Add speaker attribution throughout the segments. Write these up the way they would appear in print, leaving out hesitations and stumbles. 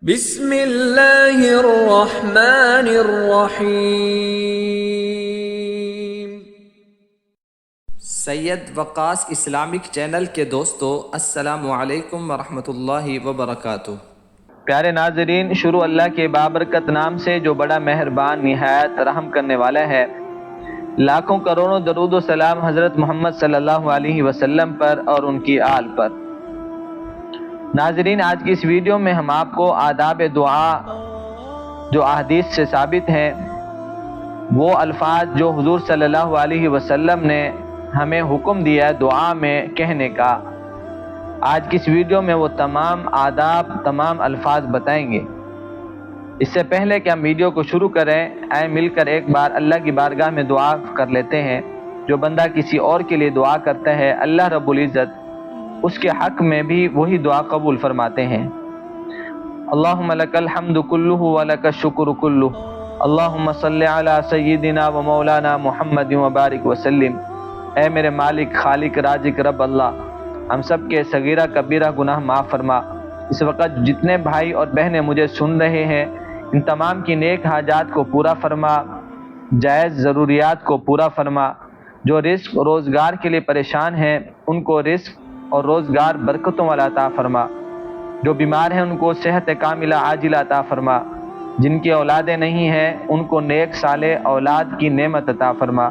Speaker 1: بسم اللہ الرحمن الرحیم۔ سید وقاص اسلامک چینل کے دوستو، السلام علیکم ورحمۃ اللہ وبرکاتہ۔
Speaker 2: پیارے ناظرین، شروع اللہ کے بابرکت نام سے جو بڑا مہربان نہایت رحم کرنے والا ہے۔ لاکھوں کروڑوں درود و سلام حضرت محمد صلی اللہ علیہ وسلم پر اور ان کی آل پر۔ ناظرین، آج کی اس ویڈیو میں ہم آپ کو آداب دعا جو احادیث سے ثابت ہیں، وہ الفاظ جو حضور صلی اللہ علیہ وسلم نے ہمیں حکم دیا ہے دعا میں کہنے کا، آج کی اس ویڈیو میں وہ تمام آداب، تمام الفاظ بتائیں گے۔ اس سے پہلے کہ ہم ویڈیو کو شروع کریں، آئیں مل کر ایک بار اللہ کی بارگاہ میں دعا کر لیتے ہیں۔ جو بندہ کسی اور کے لیے دعا کرتا ہے، اللہ رب العزت اس کے حق میں بھی وہی دعا قبول فرماتے ہیں۔ اللہم لک الحمد کلہ ولک الشکر کلہ، اللہم صلی علی سیدنا و مولانا محمد وبارک وسلم۔ اے میرے مالک، خالق، رازق رب اللہ، ہم سب کے صغیرہ کبیرہ گناہ معاف فرما۔ اس وقت جتنے بھائی اور بہنیں مجھے سن رہے ہیں، ان تمام کی نیک حاجات کو پورا فرما، جائز ضروریات کو پورا فرما۔ جو رزق روزگار کے لیے پریشان ہیں، ان کو رزق اور روزگار برکتوں والا عطا فرما۔ جو بیمار ہیں، ان کو صحت کاملہ عاجلہ عطا فرما۔ جن کی اولادیں نہیں ہیں، ان کو نیک صالح اولاد کی نعمت عطا فرما۔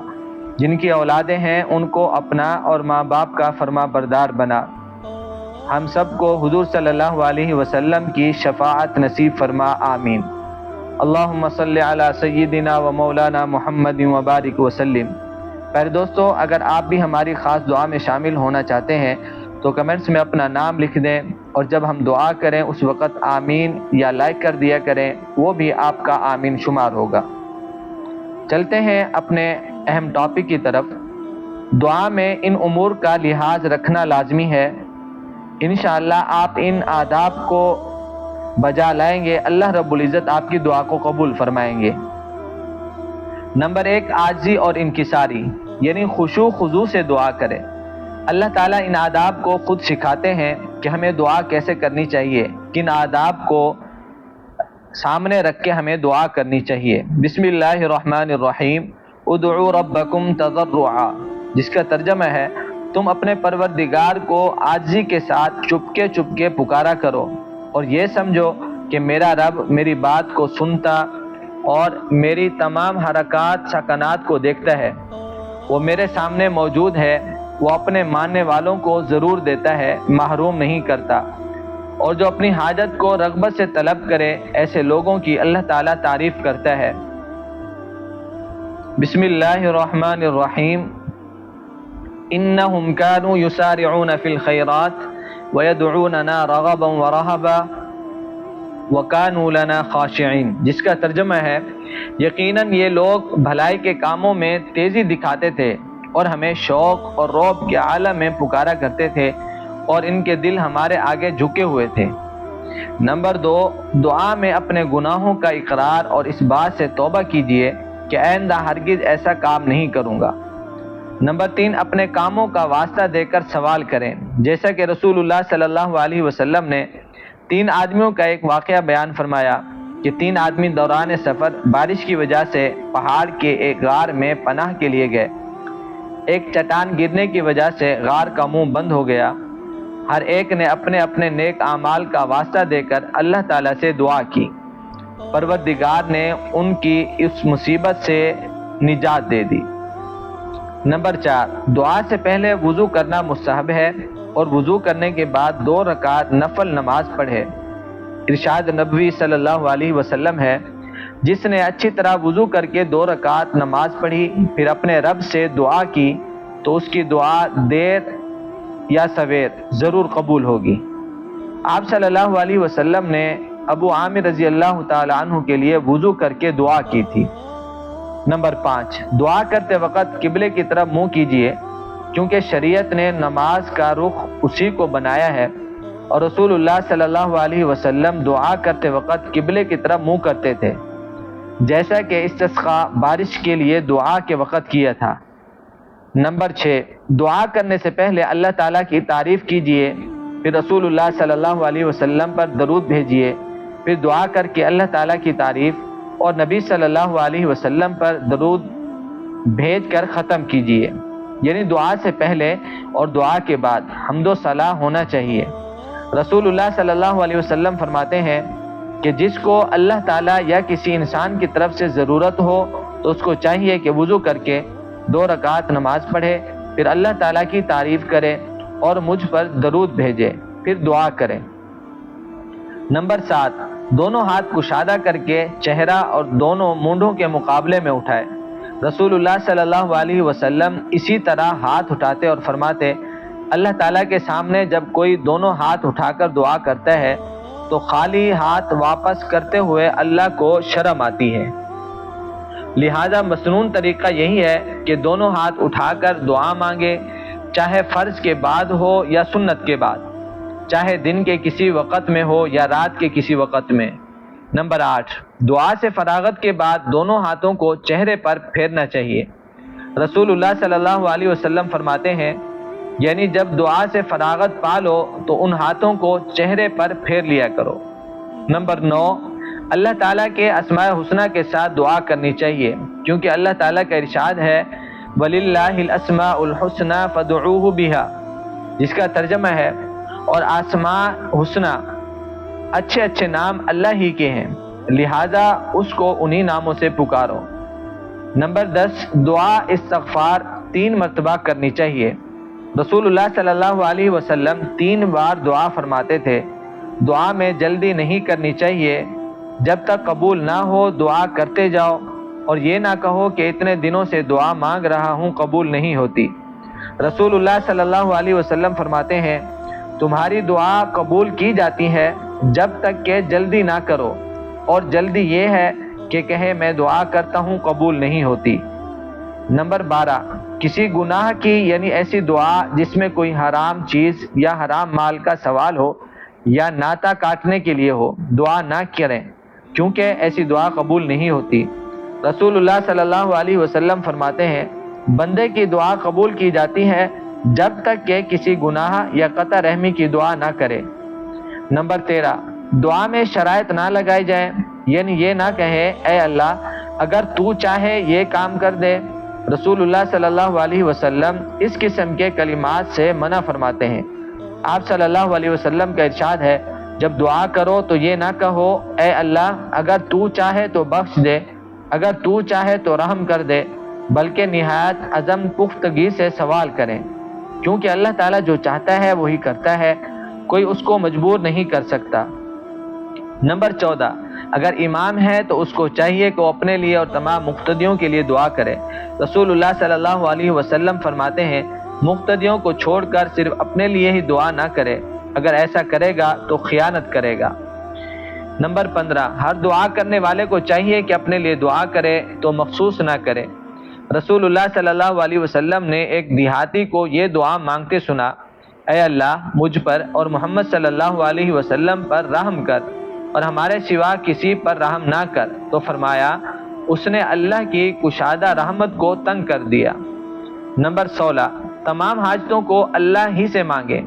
Speaker 2: جن کی اولادیں ہیں، ان کو اپنا اور ماں باپ کا فرما بردار بنا۔ ہم سب کو حضور صلی اللہ علیہ وسلم کی شفاعت نصیب فرما، آمین۔ اللہم صلی علی سیدنا و مولانا محمد وبارک وسلم۔ پیارے دوستو، اگر آپ بھی ہماری خاص دعا میں شامل ہونا چاہتے ہیں تو کمنٹس میں اپنا نام لکھ دیں، اور جب ہم دعا کریں اس وقت آمین یا لائک کر دیا کریں، وہ بھی آپ کا آمین شمار ہوگا۔ چلتے ہیں اپنے اہم ٹاپک کی طرف۔ دعا میں ان امور کا لحاظ رکھنا لازمی ہے۔ انشاءاللہ آپ ان آداب کو بجا لائیں گے، اللہ رب العزت آپ کی دعا کو قبول فرمائیں گے۔ نمبر 1، عاجزی اور انکساری، یعنی خشوع خضوع سے دعا کریں۔ اللہ تعالیٰ ان آداب کو خود سکھاتے ہیں کہ ہمیں دعا کیسے کرنی چاہیے، کن آداب کو سامنے رکھ کے ہمیں دعا کرنی چاہیے۔ بسم اللہ الرحمن الرحیم، ادعوا ربکم تضرعا، جس کا ترجمہ ہے تم اپنے پروردگار کو عاجزی کے ساتھ چپکے چپکے پکارا کرو، اور یہ سمجھو کہ میرا رب میری بات کو سنتا اور میری تمام حرکات سکنات کو دیکھتا ہے۔ وہ میرے سامنے موجود ہے، وہ اپنے ماننے والوں کو ضرور دیتا ہے، محروم نہیں کرتا۔ اور جو اپنی حاجت کو رغبت سے طلب کرے، ایسے لوگوں کی اللہ تعالیٰ تعریف کرتا ہے۔ بسم اللہ الرحمن الرحیم، انہم کانوا یسارعون فی الخیرات ویدعوننا رغبا ورہبا وکانوا لنا خاشعین، جس کا ترجمہ ہے یقیناً یہ لوگ بھلائی کے کاموں میں تیزی دکھاتے تھے اور ہمیں شوق اور رعب کے عالم میں پکارا کرتے تھے، اور ان کے دل ہمارے آگے جھکے ہوئے تھے۔ نمبر 2، دعا میں اپنے گناہوں کا اقرار اور اس بات سے توبہ کیجیے کہ آئندہ ہرگز ایسا کام نہیں کروں گا۔ نمبر 3، اپنے کاموں کا واسطہ دے کر سوال کریں، جیسا کہ رسول اللہ صلی اللہ علیہ وسلم نے 3 آدمیوں کا ایک واقعہ بیان فرمایا کہ 3 آدمی دوران سفر بارش کی وجہ سے پہاڑ کے ایک غار میں پناہ کے لیے گئے۔ ایک چٹان گرنے کی وجہ سے غار کا منہ بند ہو گیا۔ ہر ایک نے اپنے اپنے نیک اعمال کا واسطہ دے کر اللہ تعالیٰ سے دعا کی، پروردگار نے ان کی اس مصیبت سے نجات دے دی۔ نمبر 4، دعا سے پہلے وضو کرنا مستحب ہے، اور وضو کرنے کے بعد 2 رکعت نفل نماز پڑھے۔ ارشاد نبوی صلی اللہ علیہ وسلم ہے، جس نے اچھی طرح وضو کر کے 2 رکعت نماز پڑھی، پھر اپنے رب سے دعا کی تو اس کی دعا دیر یا سویر ضرور قبول ہوگی۔ آپ صلی اللہ علیہ وسلم نے ابو عامر رضی اللہ تعالی عنہ کے لیے وضو کر کے دعا کی تھی۔ نمبر 5، دعا کرتے وقت قبلے کی طرف منہ کیجیے، کیونکہ شریعت نے نماز کا رخ اسی کو بنایا ہے، اور رسول اللہ صلی اللہ علیہ وسلم دعا کرتے وقت قبلے کی طرف منہ کرتے تھے، جیسا کہ استسقاء بارش کے لیے دعا کے وقت کیا تھا۔ نمبر 6، دعا کرنے سے پہلے اللہ تعالیٰ کی تعریف کیجیے، پھر رسول اللہ صلی اللہ علیہ وسلم پر درود بھیجیے، پھر دعا کر کے اللہ تعالیٰ کی تعریف اور نبی صلی اللہ علیہ وسلم پر درود بھیج کر ختم کیجیے۔ یعنی دعا سے پہلے اور دعا کے بعد حمد و ثنا ہونا چاہیے۔ رسول اللہ صلی اللہ علیہ وسلم فرماتے ہیں کہ جس کو اللہ تعالیٰ یا کسی انسان کی طرف سے ضرورت ہو تو اس کو چاہیے کہ وضو کر کے 2 رکعت نماز پڑھے، پھر اللہ تعالیٰ کی تعریف کرے اور مجھ پر درود بھیجے، پھر دعا کرے۔ نمبر 7، دونوں ہاتھ کشادہ کر کے چہرہ اور دونوں مونڈوں کے مقابلے میں اٹھائے۔ رسول اللہ صلی اللہ علیہ وسلم اسی طرح ہاتھ اٹھاتے اور فرماتے، اللہ تعالیٰ کے سامنے جب کوئی دونوں ہاتھ اٹھا کر دعا کرتا ہے تو خالی ہاتھ واپس کرتے ہوئے اللہ کو شرم آتی ہے۔ لہذا مسنون طریقہ یہی ہے کہ دونوں ہاتھ اٹھا کر دعا مانگے، چاہے فرض کے بعد ہو یا سنت کے بعد، چاہے دن کے کسی وقت میں ہو یا رات کے کسی وقت میں۔ نمبر 8، دعا سے فراغت کے بعد دونوں ہاتھوں کو چہرے پر پھیرنا چاہیے۔ رسول اللہ صلی اللہ علیہ وسلم فرماتے ہیں، یعنی جب دعا سے فراغت پا لو تو ان ہاتھوں کو چہرے پر پھیر لیا کرو۔ نمبر 9، اللہ تعالیٰ کے اسماء حسنہ کے ساتھ دعا کرنی چاہیے، کیونکہ اللہ تعالیٰ کا ارشاد ہے وَلِلَّهِ الْأَسْمَاءُ الْحُسْنَى فَادْعُوهُ بِهَا، جس کا ترجمہ ہے اور اسماء حسنہ اچھے نام اللہ ہی کے ہیں، لہذا اس کو انہی ناموں سے پکارو۔ نمبر 10، دعا استغفار 3 مرتبہ کرنی چاہیے۔ رسول اللہ صلی اللہ علیہ وسلم 3 بار دعا فرماتے تھے۔ دعا میں جلدی نہیں کرنی چاہیے، جب تک قبول نہ ہو دعا کرتے جاؤ، اور یہ نہ کہو کہ اتنے دنوں سے دعا مانگ رہا ہوں قبول نہیں ہوتی۔ رسول اللہ صلی اللہ علیہ وسلم فرماتے ہیں، تمہاری دعا قبول کی جاتی ہے جب تک کہ جلدی نہ کرو، اور جلدی یہ ہے کہ کہے میں دعا کرتا ہوں قبول نہیں ہوتی۔ نمبر 12، کسی گناہ کی یعنی ایسی دعا جس میں کوئی حرام چیز یا حرام مال کا سوال ہو یا ناتا کاٹنے کے لیے ہو، دعا نہ کریں، کیونکہ ایسی دعا قبول نہیں ہوتی۔ رسول اللہ صلی اللہ علیہ وسلم فرماتے ہیں، بندے کی دعا قبول کی جاتی ہے جب تک کہ کسی گناہ یا قطع رحمی کی دعا نہ کرے۔ نمبر 13، دعا میں شرائط نہ لگائی جائیں، یعنی یہ نہ کہے اے اللہ اگر تو چاہے یہ کام کر دے۔ رسول اللہ صلی اللہ علیہ وسلم اس قسم کے کلمات سے منع فرماتے ہیں۔ آپ صلی اللہ علیہ وسلم کا ارشاد ہے، جب دعا کرو تو یہ نہ کہو اے اللہ اگر تو چاہے تو بخش دے، اگر تو چاہے تو رحم کر دے، بلکہ نہایت عزم پختگی سے سوال کریں، کیونکہ اللہ تعالیٰ جو چاہتا ہے وہی کرتا ہے، کوئی اس کو مجبور نہیں کر سکتا۔ نمبر 14، اگر امام ہے تو اس کو چاہیے کہ وہ اپنے لیے اور تمام مقتدیوں کے لیے دعا کرے۔ رسول اللہ صلی اللہ علیہ وسلم فرماتے ہیں، مقتدیوں کو چھوڑ کر صرف اپنے لیے ہی دعا نہ کرے، اگر ایسا کرے گا تو خیانت کرے گا۔ نمبر 15، ہر دعا کرنے والے کو چاہیے کہ اپنے لیے دعا کرے تو مخصوص نہ کرے۔ رسول اللہ صلی اللہ علیہ وسلم نے ایک دیہاتی کو یہ دعا مانگتے سنا، اے اللہ مجھ پر اور محمد صلی اللہ علیہ وسلم پر رحم کر اور ہمارے سوا کسی پر رحم نہ کر، تو فرمایا اس نے اللہ کی کشادہ رحمت کو تنگ کر دیا۔ نمبر 16، تمام حاجتوں کو اللہ ہی سے مانگے۔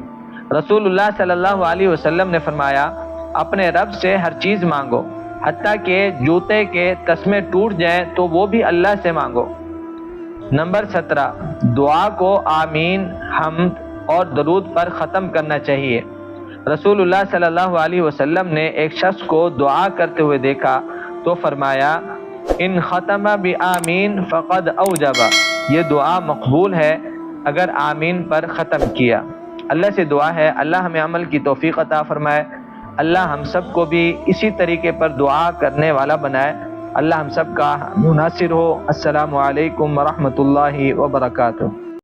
Speaker 2: رسول اللہ صلی اللہ علیہ وسلم نے فرمایا، اپنے رب سے ہر چیز مانگو، حتیٰ کہ جوتے کے تسمے ٹوٹ جائیں تو وہ بھی اللہ سے مانگو۔ نمبر 17، دعا کو آمین، حمد اور درود پر ختم کرنا چاہیے۔ رسول اللہ صلی اللہ علیہ وسلم نے ایک شخص کو دعا کرتے ہوئے دیکھا تو فرمایا، ان ختم بآمین فقد اوجب، یہ دعا مقبول ہے اگر آمین پر ختم کیا۔ اللہ سے دعا ہے اللہ ہمیں عمل کی توفیق عطا فرمائے، اللہ ہم سب کو بھی اسی طریقے پر دعا کرنے والا بنائے، اللہ ہم سب کا مناصر ہو۔ السلام علیکم ورحمۃ اللہ وبرکاتہ۔